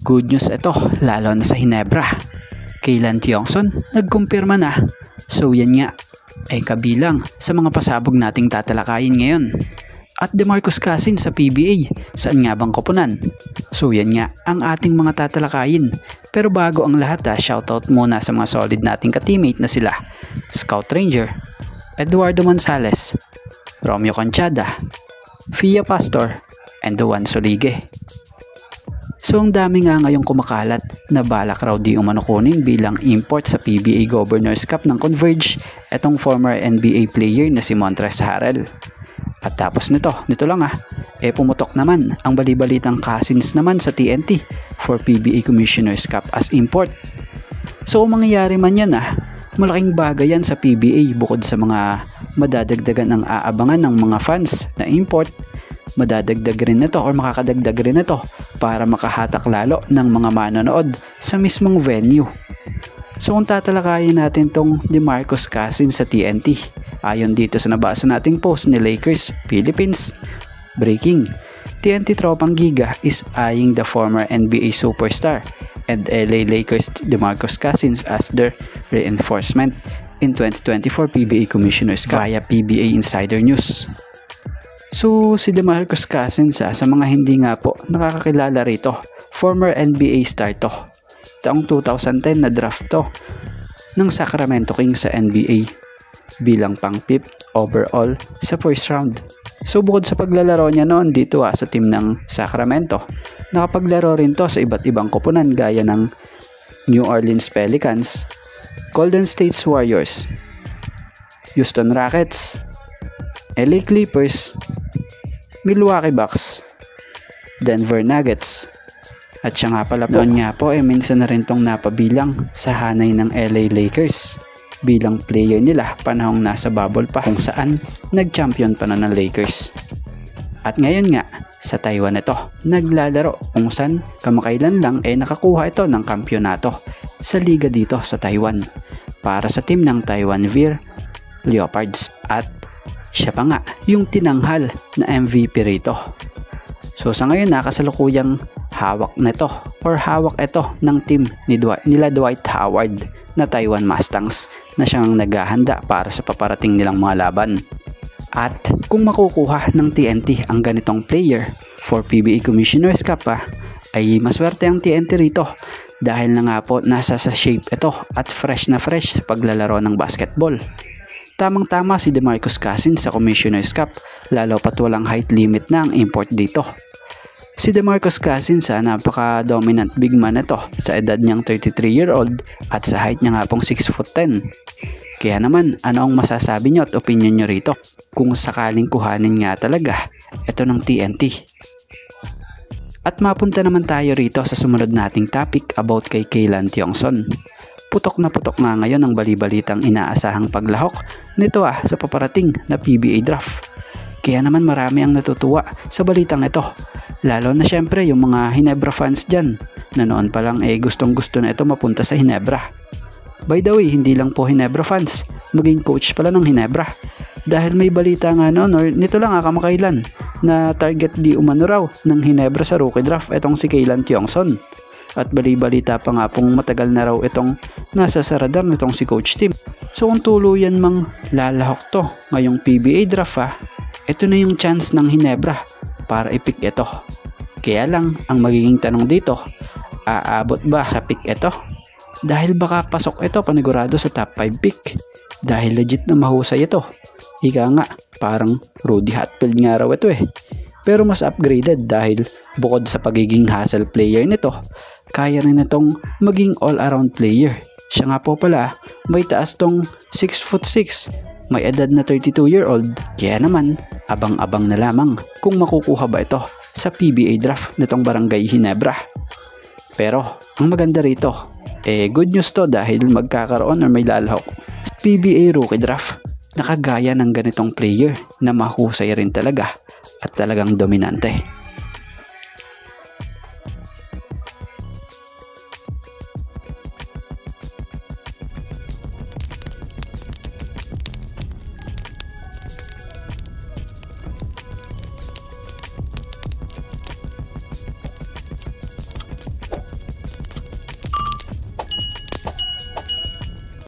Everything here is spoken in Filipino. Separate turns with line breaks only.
Good news ito, lalo na sa Hinebra. Kaylan Tiongson nagkumpirma na. So yan nga ay kabilang sa mga pasabog nating tatalakayin ngayon. At DeMarcus Cousins sa PBA, saan nga bang koponan? So yan nga ang ating mga tatalakayin. Pero bago ang lahat, shoutout muna sa mga solid nating ka-teammate na sila Scout Ranger, Eduardo Manzales, Romeo Conchada, Fia Pastor, and Juan Solige. So ang dami nga ngayong kumakalat na balak raw di umano kunin bilang import sa PBA Governors Cup ng Converge etong former NBA player na si Montrezl Harrell. At tapos nito lang pumutok naman ang balibalitang Cousins naman sa TNT for PBA Commissioners Cup as import. So kung mangyayari man yan malaking bagay yan sa PBA bukod sa mga madadagdagan ng aabangan ng mga fans na import. Madadagdag rin nito or makakadagdag rin nito para makahatak lalo ng mga manonood sa mismong venue. So kung tatalakayin natin tong DeMarcus Cousins sa TNT, ayon dito sa nabasa nating post ni Lakers Philippines, breaking, TNT tropang Giga is eyeing the former NBA superstar and LA Lakers DeMarcus Cousins as their reinforcement in 2024 PBA Commissioners Cup via PBA Insider News. So si DeMarcus Cousins sa mga hindi nga po nakakakilala rito, former NBA star to. Taong 2010 na draft to ng Sacramento Kings sa NBA bilang pang 5th overall sa first round. So bukod sa paglalaro niya noon dito sa team ng Sacramento, nakapaglaro rin to sa iba't ibang koponan gaya ng New Orleans Pelicans, Golden State Warriors, Houston Rockets, LA Clippers, Milwaukee Bucks, Denver Nuggets. At siya nga pala noon nga po minsan na rin tong napabilang sa hanay ng LA Lakers bilang player nila panahong nasa bubble pa kung saan nag-champion pa ng Lakers. At ngayon nga sa Taiwan ito naglalaro kung saan kamakailan lang nakakuha ito ng kampyonato sa liga dito sa Taiwan para sa team ng Taiwan Vier Leopards. At siya pa nga yung tinanghal na MVP rito. So sa ngayon kasalukuyang hawak ito ng team nila Dwight Howard na Taiwan Mustangs na siyang naghahanda para sa paparating nilang mga laban. At kung makukuha ng TNT ang ganitong player for PBA Commissioners Cup ay maswerte ang TNT rito dahil na nga po nasa sa shape ito at fresh na fresh sa paglalaro ng basketball. Tamang-tama si DeMarcus Cousins sa Commissioner's Cup, lalo pat walang height limit na ang import dito. Si DeMarcus Cousins napaka-dominant big man ito sa edad niyang 33-year-old at sa height niya nga pong 6'10". Kaya naman, ano ang masasabi niyo at opinion niyo rito kung sakaling kuhanin nga talaga ito ng TNT? At mapunta naman tayo rito sa sumunod nating topic about kay Kaylan Tiongson. Putok na putok nga ngayon ang balibalitang inaasahang paglahok nito sa paparating na PBA draft. Kaya naman marami ang natutuwa sa balitang ito. Lalo na syempre yung mga Hinebra fans dyan na noon pa lang gustong gusto na ito mapunta sa Hinebra. By the way, hindi lang po Hinebra fans, maging coach pala ng Hinebra. Dahil may balita nga noon or nito lang kamakailan na target di umano raw ng Hinebra sa rookie draft itong si Kaylan Tiongson. At bali-balita pa nga pong matagal na raw itong nasa sa radar nitong si Coach Tim. So kung tuluyan mang lalahok to ngayong PBA draft ito na yung chance ng Hinebra para i-pick ito. Kaya lang ang magiging tanong dito, aabot ba sa pick ito? Dahil baka pasok ito panigurado sa top 5 pick. Dahil legit na mahusay ito. Ika nga, parang Rudy Hatfield nga raw ito Pero mas upgraded dahil bukod sa pagiging hustle player nito, kaya rin itong maging all-around player. Siya nga po pala, may taas tong 6'6", may edad na 32-year-old. Kaya naman, abang-abang na lamang kung makukuha ba ito sa PBA draft nitong Barangay Hinebra. Pero, ang maganda rito, good news to dahil magkakaroon or may lalahok sa PBA rookie draft na kagaya ng ganitong player na mahusay rin talaga at talagang dominante.